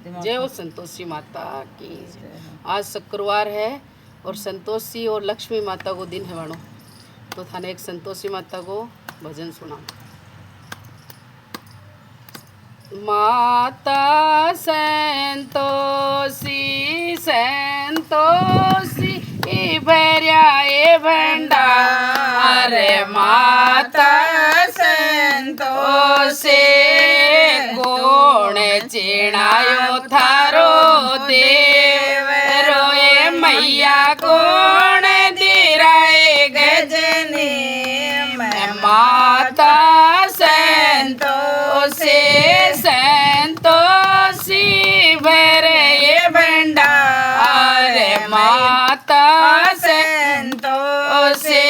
जय हो संतोषी माता की। आज शुक्रवार है और संतोषी और लक्ष्मी माता को दिन है वाणो, तो थाने एक संतोषी माता को भजन सुना। माता संतोषी संतोषी भैया ए भंडार, माता संतोषी कोण चिणायो थारो देव रोए मैया कोण दिराए गजनी, माता संतोषी संतोषी भरे भंडार, माता संतोषी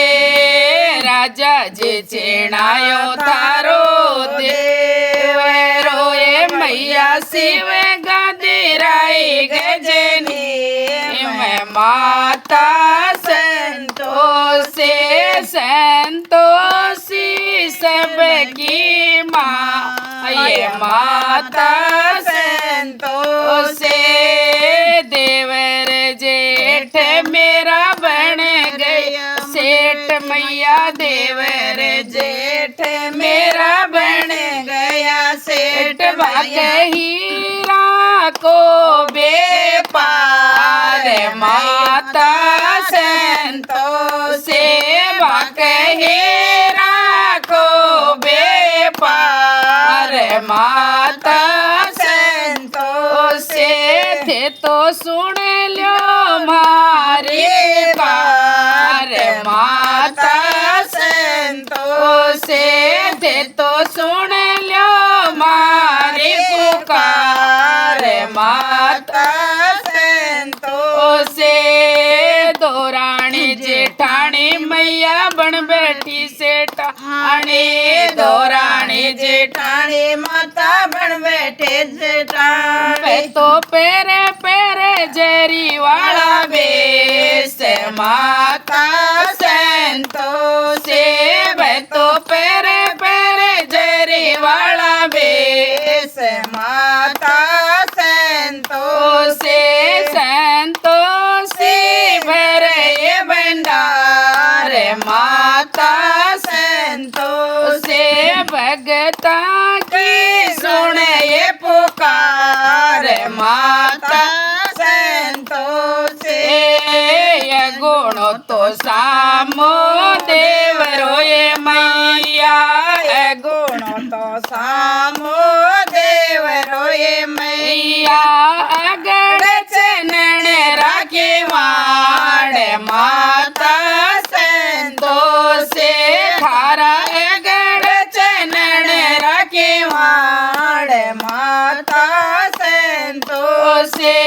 राजा जी चिणायो थारो देव रोए मैया शिव गदिराई गजनी, मैं माता संतोषी संतोषी सबकी माँ, ये माता संतोषी देवर जेठ मेरा बन गया सेठ मैया, देवर जेठ मेरा बन गया सेठ, हीरा को बेपार, माता संतोषी हीरा को बेपार, माता संतोषी थे तो सुन लो मारी पार, माता संतोषी थे तो सुन लो मारी पुकार, माता संतोषी दो रानी जेठानी मैया बन बैठी सेठानी, दो रानी जेठानी माता बन बैठे जेठानी, तो पेरे पेरे जरी वाला बेस, माता संतोषी तो पेरे पेरे जरी वाला बेस, माता संतोषी संतोषी भरे भंडार, माता संतोषी भगता की सुन ये पुकार, माता संतोषी गुण तो सामो देव रोए मैया, गुण तो सामो देव रोए मैया, अगड़ चनन राखे वाड़, माता संतोषी थारा अगड़ चनन राखे वाड़, माता संतोषी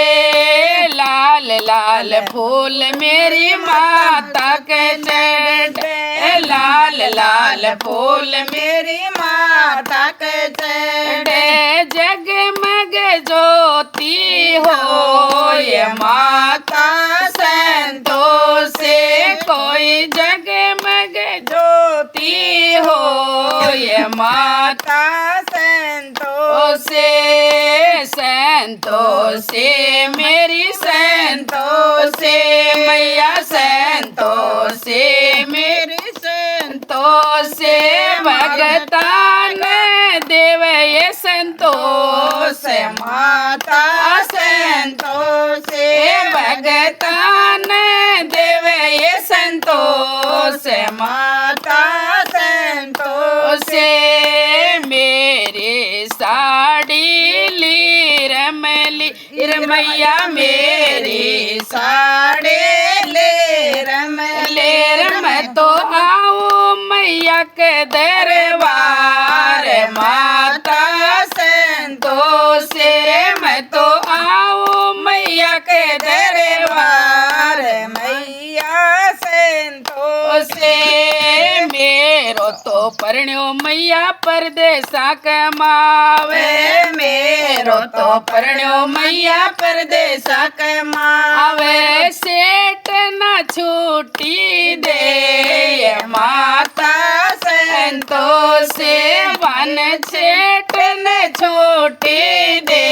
लाल लाल फूल मेरी माता के चढ़े, लाल लाल फूल मेरी माता के चढ़े, जगमग ज्योति हो ये माता संतोषी, कोई जगमग ज्योति हो ये माता संतोषी, संतोषी मेरी संतोषी मैया संतोषी मेरी संतोषी, भगतान देव ये संतोष, माता संतोषी भगतान देव ये संतोष, माता संतोषी मेरी साड़ी ली रमली मैया, मेरी साड़ी ले रम तो आओ मैया के दरबार, माता संतोषी मैं तो आओ मैया के दरबार, मैया संतोषी मेरो तो परण्यो मैया परदेसा कमावे, मेरो तो परण्यो मैया परदेसा कमावे, सेठ न छूटी दे माता संतोषी, वन सेठ न छूटी दे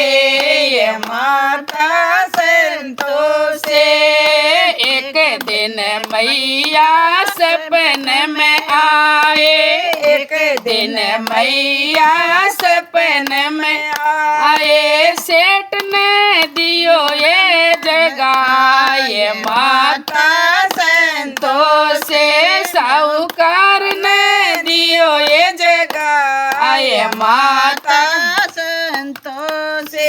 माता संतोषी। एक दिन मैया सपन में आए, एक दिन मैया सपन में आए, सेठ ने दियो ये जगाए माता संतोषी। साहूकार ने दियो ये जगाए माता संतोषी।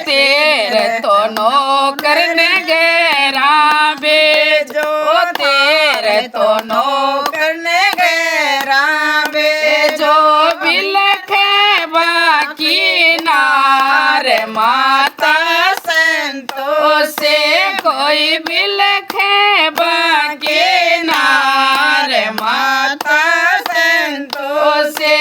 तेरे तो नौकर ने गैरा भेजो, तेरे तो नौकर ने गैरा भेजो, बिलखे बाकी नार माता संतोषी। कोई बिलखे बाकी नार माता संतोषी।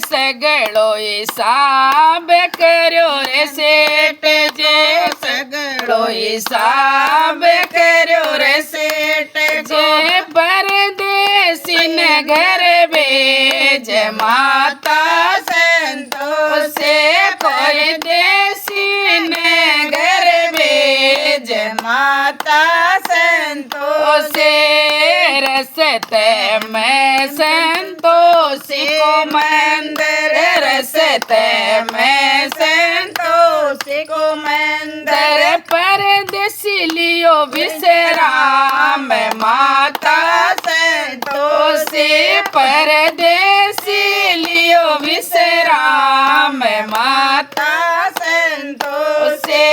सगड़ो हिसाब करो रे सेठ जे, सगड़ो हिसाब करो रे सेठ जे, परदेसी न घर भेज माता संतोषी। कोई देसी न घर भेज माता संतोषी। रसते में संतोषी को मंदिर, रसते में संतोषी को मंदिर, परदेसी लियो विश्राम माता संतोषी। परदेसी लियो विश्राम माता संतोषी।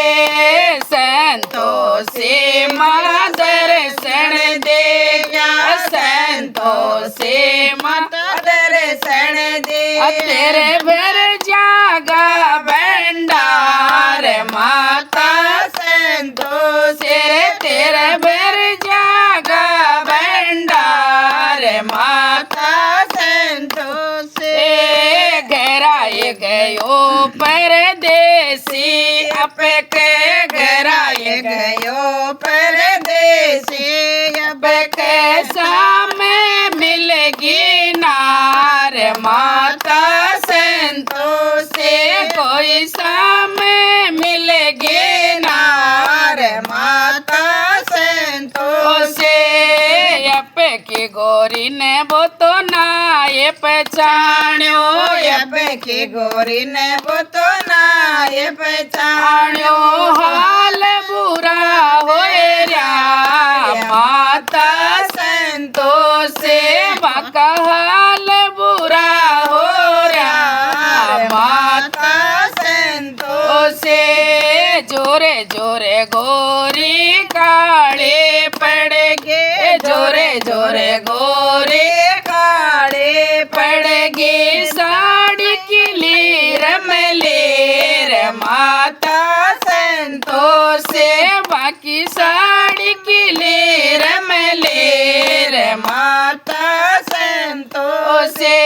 संतोषी माँ दर्शन देगा, संतोषी माता दर्शन दे। तेरे भर जागा भंडार माता संतोषी। तेरे भर जागा भंडार माता संतोषी। घराए गयो परदेसी, अपके घराए गयो परदेसी, अब कैसा में मिलेगी नार माता संतोषी। कोई सामने मिलेगी नार माता संतोषी। यप की गोरी ने वो तो ना ये पहचान्यो, यप की गोरी ने वो तो ना ये पहचान्यो, हाल बुरा होए रा माता संतोषी। बाका हाल बुरा हो रहा माता संतोषी। जोरे जोरे गोरी काले पड़गे, जोरे जोरे गोरी काले पड़गी, साड़ी की लीर मलेर माता संतोषी। बाकी साड़ी की लीर मलेर माता संतोषी।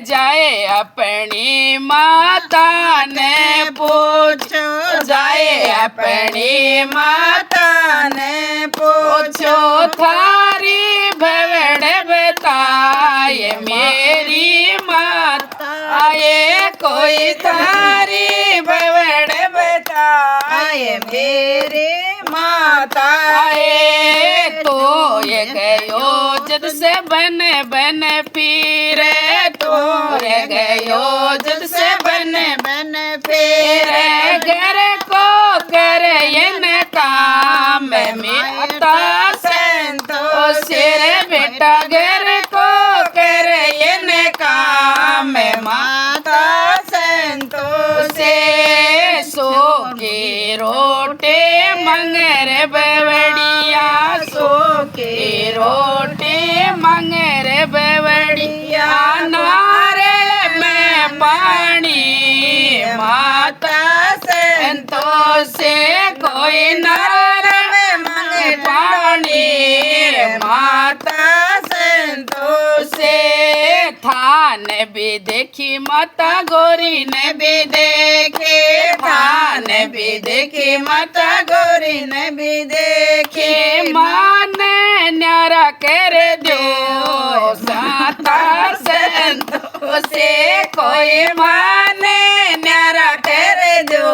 जाए अपनी माता ने पूछो, जाए अपनी माता ने पूछो, थारी भवड़ बताए मेरी माता। आए कोई थारी भवड़ बताए मेरी माता। आए तो ये गयो जद से बन बन पीरे, तो ये गयो जद से बन बन पीरे, घर को कर न काम माता संतोषी। बेटा घर को कर न काम माता संतोषी। सो की रोटे मंगर बवड़िया, सो की रोटे मंगर बवड़िया, नारे में पानी माता संतोषी। कोई नारे में पानी माता संतोषी। थान भी देखी माता गौरी ने भी देखे, थान भी देखी माता गौरी ने भी देखे, मान न्यारा कर दो साता संतोषी। कोई मान न्यारा कर दो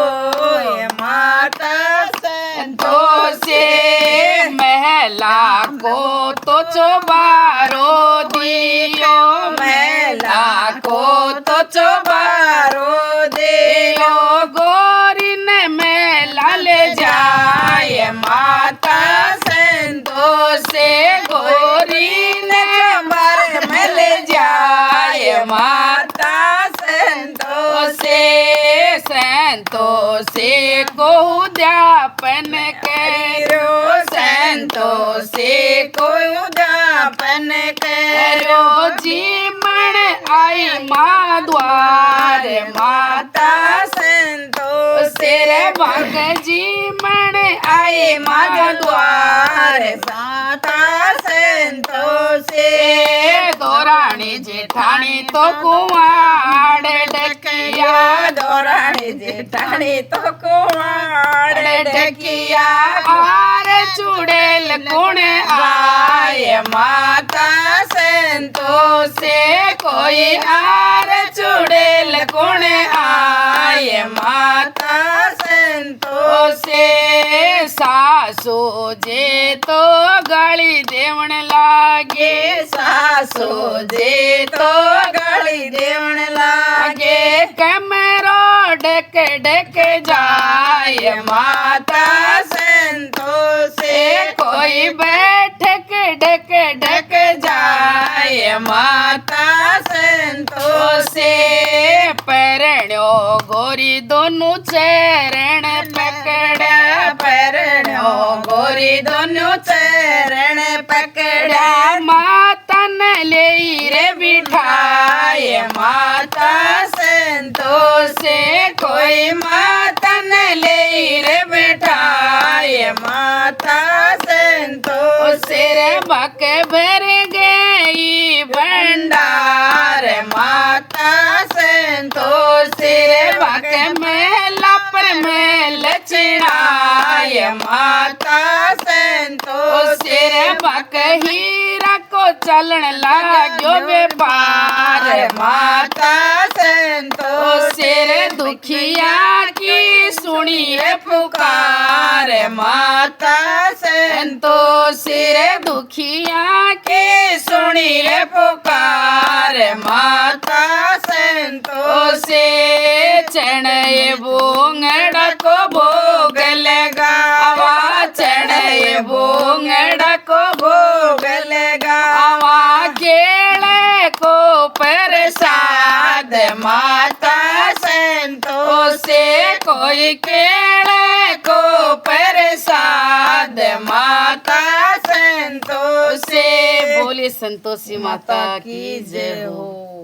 संतोषे को उद्यापन करो, संतोषे को उद्यापन करो, जीवन आई माँ द्वार माता संतोषे भग जीवन आई माँ द्वार माता संतोषे दौरानी जेठानी तो कुंवाड़ डकिया, दौरानी जेठानी तो कुंवाड़ डकिया, आर चुड़ैल कुण आए माता संतोषे कोई आर चुड़ैल कुण आए माता संतोषे सासू जे तो गाली देवण लागे, सासू जे तो गाली देवण लागे, कमरो डक डक जाए माता संतोषे कोई बैठक डक डक जाए माता संतोषे परण्यो गोरी दोनों चरण पकड़, परण्यो गोरी दोनों चरण पकड़ा, माता न ले रे बिठाए माता संतोषे कोई माता न ले रे बिठाए माता संतोषे बक भर गई भंडार माता संतोषे बक मेला पर मेल चिड़ाए माता संतोषे बक हीरा को चलन लाग्यो व्यापार माता संतोषे दुखिया की सुनिए पुकार माता संतोषे दुखिया के सुनिए पुकार माता संतोषे चढ़े बोंगड़ा को भोग लगावा, चढ़े बोंगड़ा को भोग लगावा, केले को प्रसाद माता संतोषे कोई केले को प्रसाद माता संतोषे बोले संतोषी माता की जय हो।